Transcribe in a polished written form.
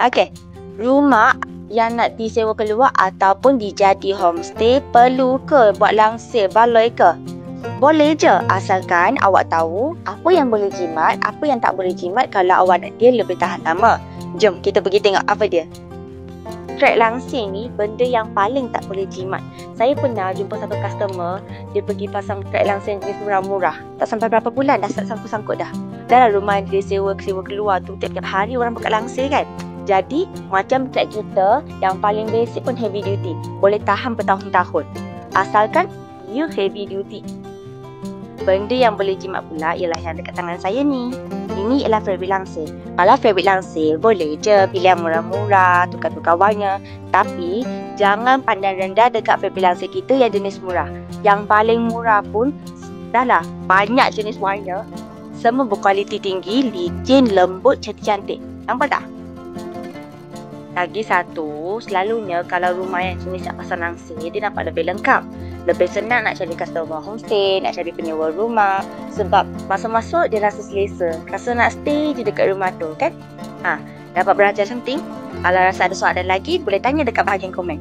Okey. Rumah yang nak disewa keluar ataupun dijadi homestay perlu ke buat langsir baloi ke? Boleh je, asalkan awak tahu apa yang boleh jimat, apa yang tak boleh jimat kalau awak nak dia lebih tahan lama. Jom kita pergi tengok apa dia. Trek langsir ni benda yang paling tak boleh jimat. Saya pernah jumpa satu customer, dia pergi pasang trek langsir jenis murah-murah. Tak sampai berapa bulan dah sangkut-sangkut dah. Dalam rumah dia sewa keluar tu tiap-tiap hari orang pakai langsir kan. Jadi macam trek kita yang paling basic pun heavy duty, boleh tahan bertahun-tahun. Asalkan you heavy duty. Benda yang boleh jimat pula ialah yang dekat tangan saya ni. Ini ialah fabric langsir. Kalau fabric langsir boleh je pilih yang murah-murah, tukar-tukar warna. Tapi jangan pandang rendah dekat fabric langsir kita yang jenis murah. Yang paling murah pun dah lah banyak jenis warna. Semua berkualiti tinggi, licin, lembut, cantik-cantik. Nampak tak? Lagi satu, selalunya kalau rumah yang jenis nak pasang langsir, dia nampak lebih lengkap. Lebih senang nak cari customer homestay, nak cari penyewa rumah. Sebab masa masuk dia rasa selesa. Rasa nak stay je dekat rumah tu kan? Dapat belajar something? Kalau rasa ada soalan lagi, boleh tanya dekat bahagian komen.